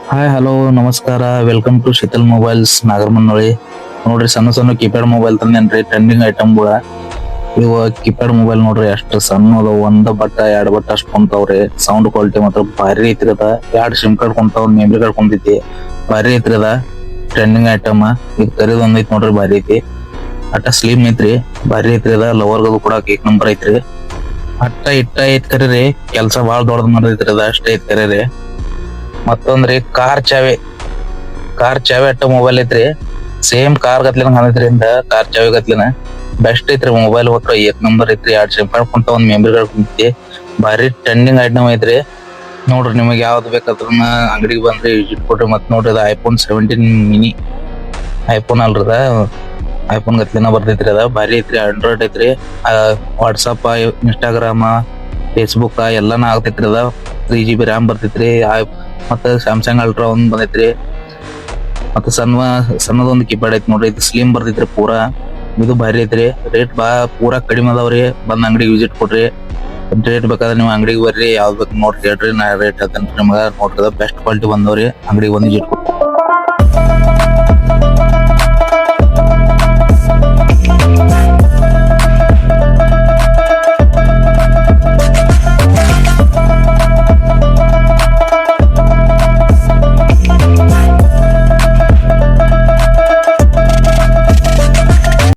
Hi hello ನಮಸ್ಕಾರ welcome to Sheetal mobiles ನಾಗರಮನ್ನೊಳಿ. ನೋಡ್ರಿ ಸಣ್ಣ ಸಣ್ಣ ಕೀಪ್ಯಾಡ್ ಮೊಬೈಲ್ ತಂದೇನ್ರಿ ಟ್ರೆಂಡಿಂಗ್ ಐಟಮ್ಗಳ. ಇವ ಕೀಪ್ಯಾಡ್ ಮೊಬೈಲ್ ನೋಡ್ರಿ ಅಷ್ಟು ಸಣ್ಣ ಅದಾವ, ಒಂದ್ ಬಟ್ಟ ಎರಡ್ ಬಟ್ಟ ಅಷ್ಟು ಕುಂತಾವ್ರಿ. ಸೌಂಡ್ ಕ್ವಾಲಿಟಿ ಮಾತ್ರ ಭಾರಿ ಐತ್ರಿ ಅದ. ಎರಡ್ ಸಿಮ್ ಕಾರ್ಡ್ ಕುಂತಾವ್, ಮೆಮರಿ ಕಾರ್ಡ್ ಕುಂತೈತಿ, ಭಾರಿ ಐತ್ರಿ ಅದ. ಟ್ರೆಂಡಿಂಗ್ ಐಟಮ್ ಈಗ ಕರಿದ್ ಒಂದ್ ಐತಿ ನೋಡ್ರಿ, ಭಾರಿ ಐತಿ. ಅಟ್ಟ ಸ್ಲಿಮ್ ಐತ್ರಿ, ಭಾರಿ ಐತ್ರಿ ಅದ. ಲವರ್ಗದು ಕೂಡ ಕೇಕ್ ನಂಬರ್ ಐತ್ರಿ. ಅಟ್ಟ ಇಟ್ಟ ಐತ್ ಕರೀರಿ, ಕೆಲ್ಸ ಬಾಳ ದೊಡ್ಡದ್ ಮಾಡೈತ್ರಿ ಅದ, ಅಷ್ಟ ಐತ್ ಕರೀರಿ. ಮತ್ತೊಂದ್ರಿ ಕಾರ್ ಚಾವಿ ಅಟ್ಟ ಮೊಬೈಲ್ ಐತ್ರಿ. ಸೇಮ್ ಕಾರ್ ಗತ್ಲಿನ ಕಾಣೈತ್ರಿ, ಕಾರ್ ಚಾವಿ ಗತ್ಲಿನ ಬೆಸ್ಟ್ ಐತ್ರಿ ಮೊಬೈಲ್. ಒಟ್ಟು ಏಕ್ ನಂಬರ್ ಐತ್ರಿ. ಎರಡ್ ಸಿಮ್ ಕಾರ್ಡ್ ಕುಂತ, ಒಂದ್ ಮೆಮರಿ ಕಾರ್ಡ್ ಕುಂತೈತಿ. ಭಾರಿ ಟ್ರೆಂಡಿಂಗ್ ಐಟಮ್ ಐತ್ರಿ. ನೋಡ್ರಿ ನಿಮಗ್ ಯಾವ್ದು ಬೇಕಾದ್ರನ್ನ ಅಂಗಡಿಗೆ ಬಂದ್ರಿ ವಿಸಿಟ್ ಕೊಡ್ರಿ. ಮತ್ ನೋಡ್ರಿ ಅದ ಐಫೋನ್ 17 ಮಿನಿ ಐಫೋನ್ ಅಲ್ರದ, ಐಫೋನ್ ಗತ್ಲಿನ ಬರ್ತೈತ್ರಿ ಅದ. ಭಾರಿ ಐತ್ರಿ, ಆಂಡ್ರಾಯ್ಡ್ ಐತ್ರಿ. ವಾಟ್ಸಪ್, ಇನ್ಸ್ಟಾಗ್ರಾಮ್, ಫೇಸ್ಬುಕ್ ಎಲ್ಲಾನ ಆಗ್ತೈತ್ರಿ ಅದ. 3GB ರ್ಯಾಮ್ ಬರ್ತೈತ್ರಿ. ಮತ್ತೆ ಸ್ಯಾಮ್ಸಂಗ್ ಅಲ್ಟ್ರಾ ಒಂದ್ ಬಂದೈತ್ರಿ. ಮತ್ತೆ ಸಣ್ಣದೊಂದು ಕೀಪ್ಯಾಡ್ ಐತಿ ನೋಡ್ರಿ, ಇದು ಸ್ಲಿಮ್ ಬರ್ತೈತ್ರಿ ಪೂರಾ. ಇದು ಭಾರಿ ಐತ್ರಿ. ರೇಟ್ ಪೂರಾ ಕಡಿಮೆ ಅದಾವ್ರಿ. ಬಂದ್ ಅಂಗಡಿಗೆ ವಿಸಿಟ್ ಕೊಡ್ರಿ. ರೇಟ್ ಬೇಕಾದ್ರೆ ನೀವು ಅಂಗಡಿಗೆ ಬರ್ರಿ, ಯಾವ್ದು ಬೇಕು ನೋಡ್ರಿ ಹೇಳ್ರಿ, ನಾ ರೇಟ್ ಹೇಳ್ತೇನೆ ನಿಮ್ಗ. ನೋಡ್ರಿ ಬೆಸ್ಟ್ ಕ್ವಾಲಿಟಿ ಬಂದವ್ರಿ, ಅಂಗಡಿಗೆ ಬಂದ್ ವಿಸಿಟ್ ಕೊಡ್ರಿ.